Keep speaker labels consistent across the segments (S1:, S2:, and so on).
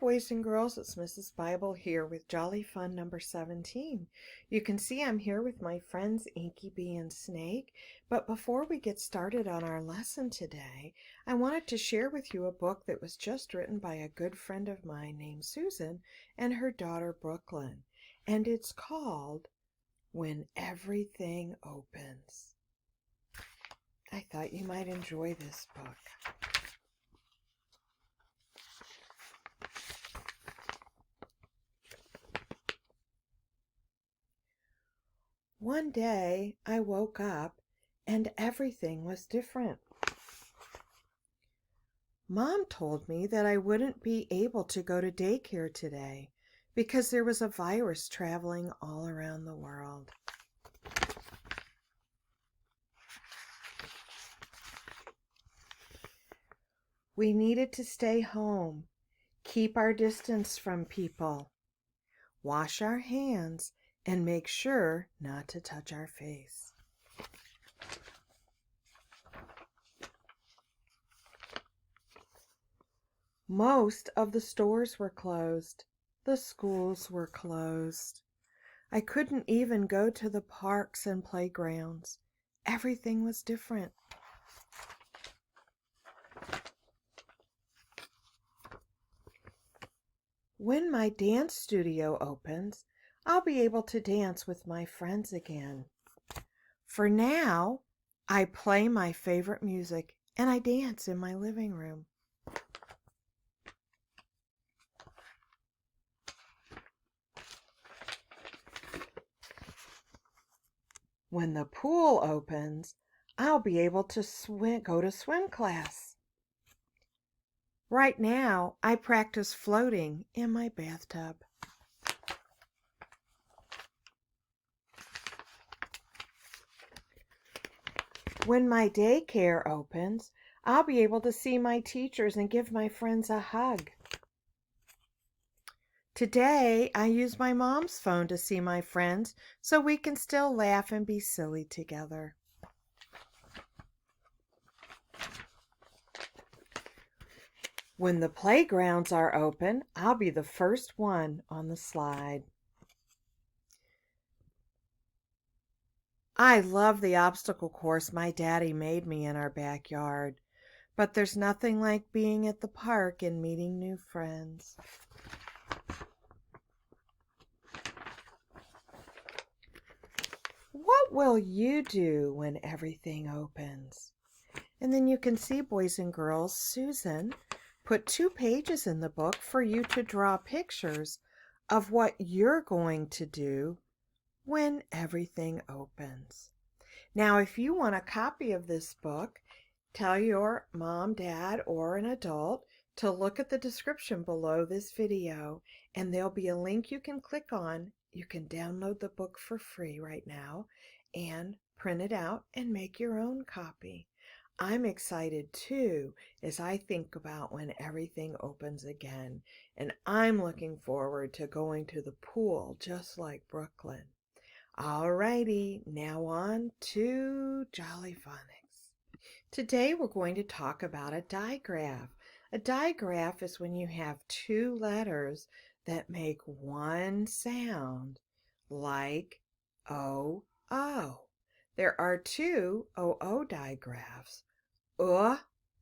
S1: boys and girls, it's Mrs. Bible here with Jolly Fun number 17. You can see I'm here with my friends Inky Bee and Snake, but before we get started on our lesson today, I wanted to share with you a book that was just written by a good friend of mine named Susan and her daughter Brooklyn, and it's called When Everything Opens. I thought you might enjoy this book. One day I woke up and everything was different. Mom told me that I wouldn't be able to go to daycare today because there was a virus traveling all around the world. We needed to stay home, keep our distance from people, wash our hands, and make sure not to touch our face. Most of the stores were closed. The schools were closed. I couldn't even go to the parks and playgrounds. Everything was different. When my dance studio opens, I'll be able to dance with my friends again. For now, I play my favorite music and I dance in my living room. When the pool opens, I'll be able to go to swim class. Right now, I practice floating in my bathtub. When my daycare opens, I'll be able to see my teachers and give my friends a hug. Today, I use my mom's phone to see my friends so we can still laugh and be silly together. When the playgrounds are open, I'll be the first one on the slide. I love the obstacle course my daddy made me in our backyard, but there's nothing like being at the park and meeting new friends. What will you do when everything opens? And then you can see, boys and girls, Susan put 2 pages in the book for you to draw pictures of what you're going to do when everything opens. Now, if you want a copy of this book, tell your mom, dad, or an adult to look at the description below this video, and there'll be a link you can click on. You can download the book for free right now and print it out and make your own copy. I'm excited too as I think about when everything opens again, and I'm looking forward to going to the pool just like Brooklyn. Alrighty, now on to Jolly Phonics. Today we're going to talk about a digraph. A digraph is when you have 2 letters that make one sound, like O-O. There are 2 O-O digraphs,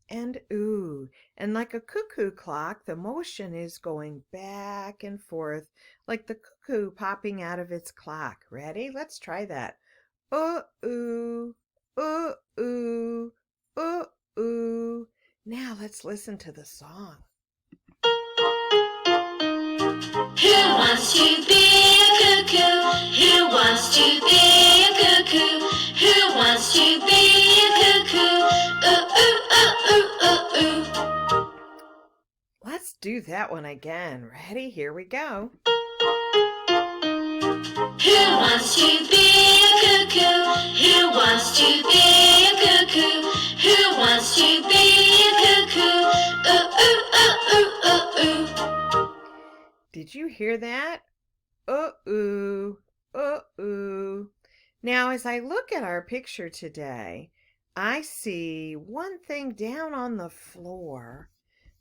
S1: and oo. And like a cuckoo clock, the motion is going back and forth, like the cuckoo popping out of its clock. Ready? Let's try that. Oo, oo, oo. Now let's listen to the song.
S2: Who wants to be a cuckoo? Who wants to be a cuckoo? Who wants to be a cuckoo? Ooh, ooh, ooh, ooh, ooh, ooh.
S1: Let's do that one again. Ready? Here we go.
S2: Who wants to be a cuckoo? Who wants to be a cuckoo? Who wants to be a cuckoo? Ooh, ooh, ooh, ooh, ooh, ooh.
S1: Did you hear that? Uh-ooh, uh-ooh. Now, as I look at our picture today, I see one thing down on the floor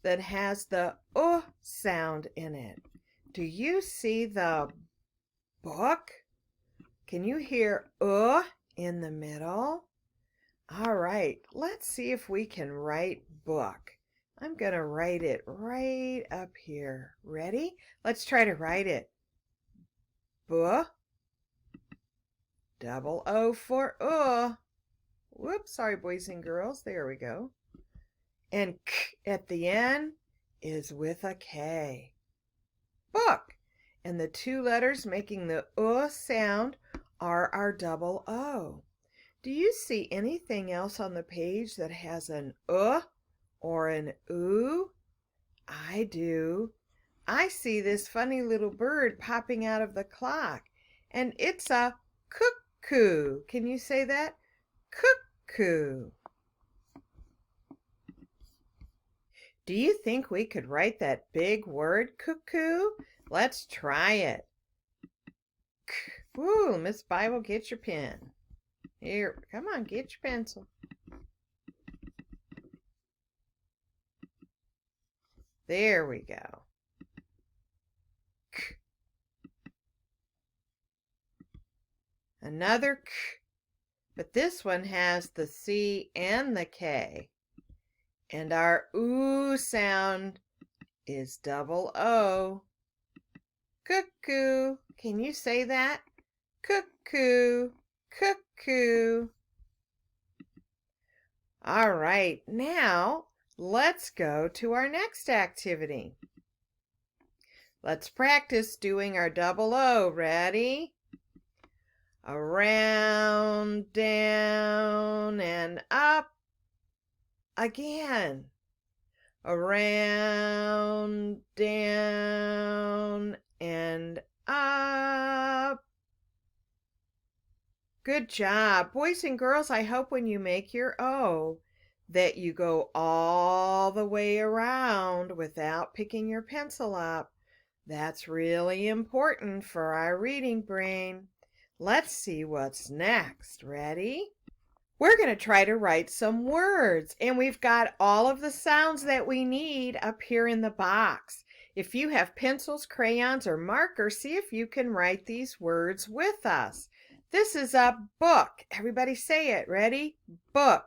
S1: that has the sound in it. Do you see the book? Can you hear in the middle? All right, let's see if we can write book. I'm going to write it right up here. Ready? Let's try to write it. B, double O for Whoops, sorry, boys and girls. There we go. And k at the end is with a K. Book. And the two letters making the sound are our double O. Do you see anything else on the page that has an or an oo? I do. I see this funny little bird popping out of the clock, and it's a cuckoo. Can you say that? Cuckoo. Do you think we could write that big word cuckoo? Let's try it. Ooh, Miss Bible, get your pen. Here, come on, get your pencil. There we go. K. Another k, but this one has the C and the K. And our oo sound is double O. Cuckoo. Can you say that? Cuckoo, cuckoo. All right, now let's go to our next activity. Let's practice doing our double O. Ready? Around, down, and up. Again. Around, down, and up. Good job. Boys and girls, I hope when you make your O that you go all the way around without picking your pencil up. That's really important for our reading brain. Let's see what's next. Ready? We're going to try to write some words, and we've got all of the sounds that we need up here in the box. If you have pencils, crayons, or markers, see if you can write these words with us. This is a book. Everybody say it. Ready? Book.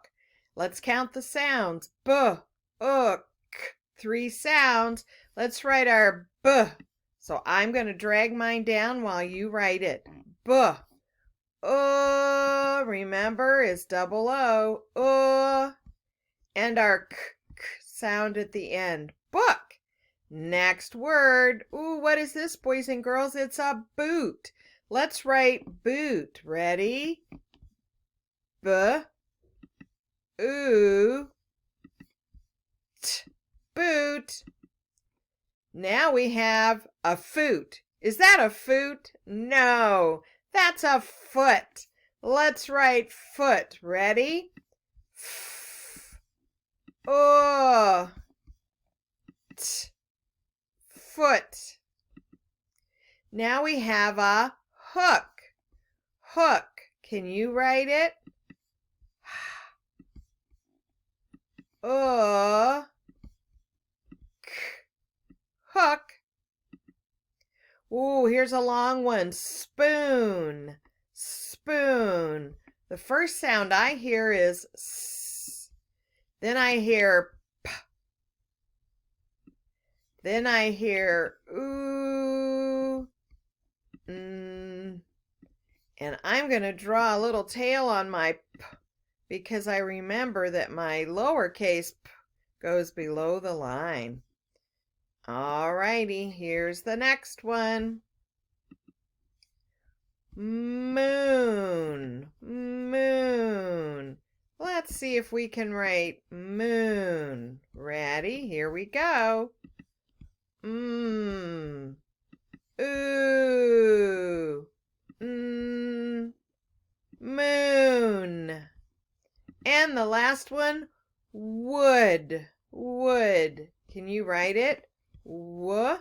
S1: Let's count the sounds. B, k. 3 sounds. Let's write our B. So I'm going to drag mine down while you write it. B. Remember, is double O. And our k sound at the end. Book. Next word. Ooh, what is this, boys and girls? It's a boot. Let's write boot. Ready? B, oo, t, boot. Now we have a foot. Is that a foot? No, that's a foot. Let's write foot. Ready? F, t, foot. Now we have a hook. Hook. Can you write it? Hook. Ooh, here's a long one. Spoon. Spoon. The first sound I hear is S. Then I hear P. Then I hear ooh. And I'm going to draw a little tail on my P because I remember that my lowercase p goes below the line. Alrighty, here's the next one. Moon. Moon. Let's see if we can write moon. Ready? Here we go. Ooh. Moon. And the last one, wood. Wood. Can you write it? Wood.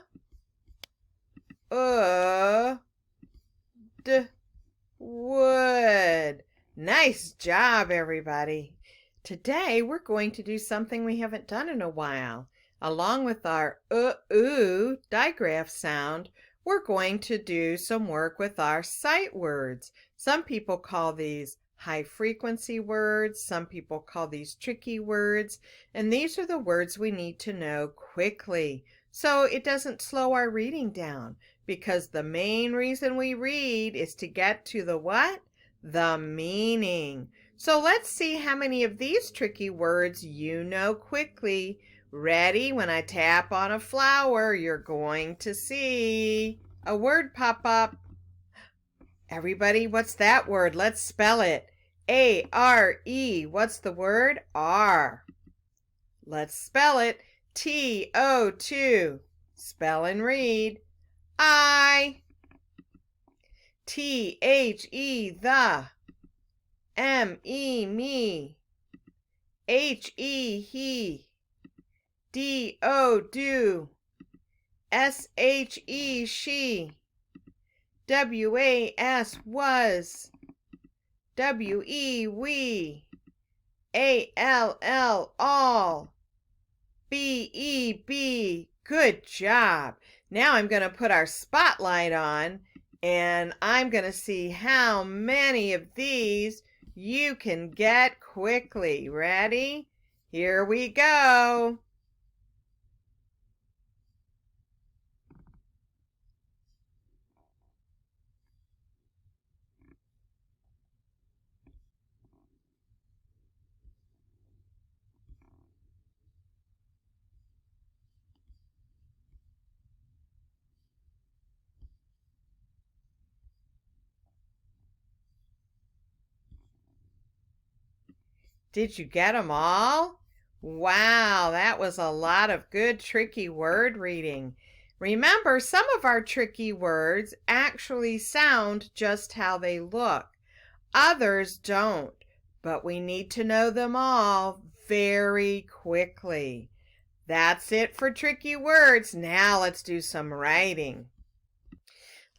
S1: Nice job, everybody. Today we're going to do something we haven't done in a while. Along with our ooh digraph sound, we're going to do some work with our sight words. Some people call these high frequency words, some people call these tricky words, and these are the words we need to know quickly so it doesn't slow our reading down, because the main reason we read is to get to the what? The meaning. So let's see how many of these tricky words you know quickly. Ready? When I tap on a flower, you're going to see a word pop up. Everybody, what's that word? Let's spell it. A-R-E. What's the word? R. Let's spell it. T-O-2. Spell and read. I. T-H-E, the. M-E, me. H-E, he. D-O, do. S-H-E, she. W-A-S, was. W-E, we. A-L-L, all. B-E-B, good job. Now I'm going to put our spotlight on, and I'm going to see how many of these you can get quickly. Ready? Here we go. Did you get them all? Wow, that was a lot of good tricky word reading. Remember, some of our tricky words actually sound just how they look. Others don't, but we need to know them all very quickly. That's it for tricky words. Now let's do some writing.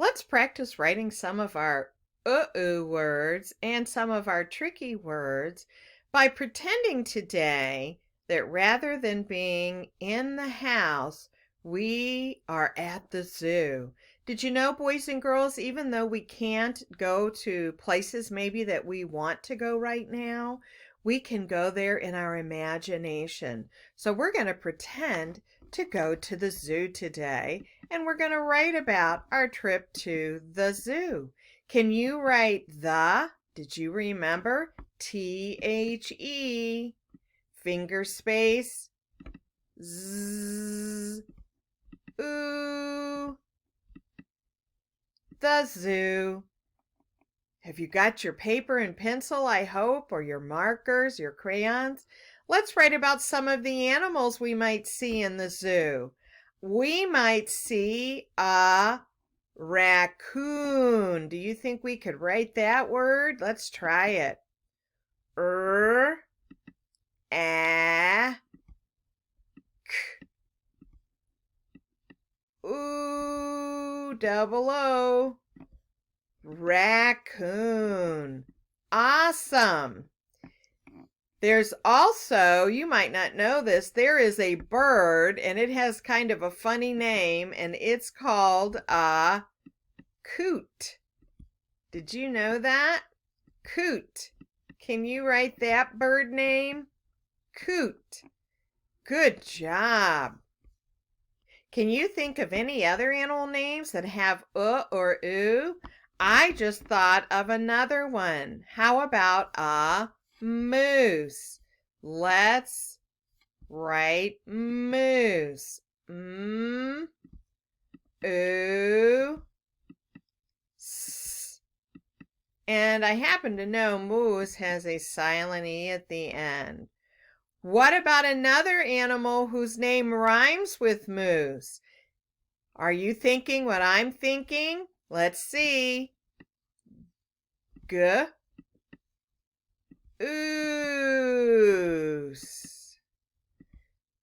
S1: Let's practice writing some of our words and some of our tricky words by pretending today that rather than being in the house, we are at the zoo. Did you know, boys and girls, even though we can't go to places maybe that we want to go right now, we can go there in our imagination. So we're going to pretend to go to the zoo today, and we're going to write about our trip to the zoo. Can you write the? Did you remember? T-H-E, finger space, Z, ooh, the zoo. Have you got your paper and pencil, I hope, or your markers, your crayons? Let's write about some of the animals we might see in the zoo. We might see a raccoon. Do you think we could write that word? Let's try it. A, k, ooh, double O, raccoon. Awesome. There's also, you might not know this, there is a bird and it has kind of a funny name, and it's called a coot. Did you know that? Coot. Can you write that bird name? Coot. Good job. Can you think of any other animal names that have or oo? I just thought of another one. How about a moose? Let's write moose. Ooh, s. And I happen to know moose has a silent E at the end. What about another animal whose name rhymes with moose? Are you thinking what I'm thinking? Let's see. Goose.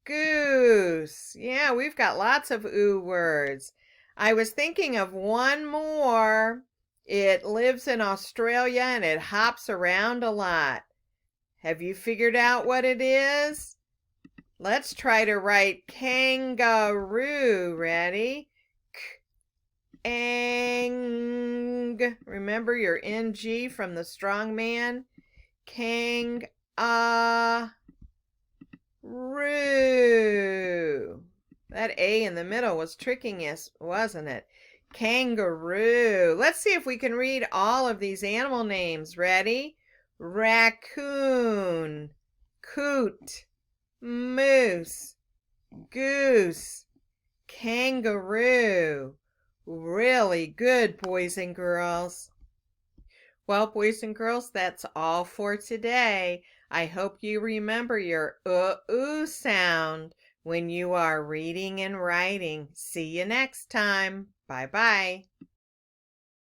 S1: Goose. Yeah, we've got lots of ooh words. I was thinking of one more. It lives in Australia and it hops around a lot. Have you figured out what it is? Let's try to write kangaroo. Ready? Ang. Remember your NG from the strong man? Kang roo. That A in the middle was tricking us, wasn't it? Kangaroo. Let's see if we can read all of these animal names. Ready? Raccoon, coot, moose, goose, kangaroo. Really good, boys and girls. Well, boys and girls, that's all for today. I hope you remember your ooh sound when you are reading and writing. See you next time. Bye-bye.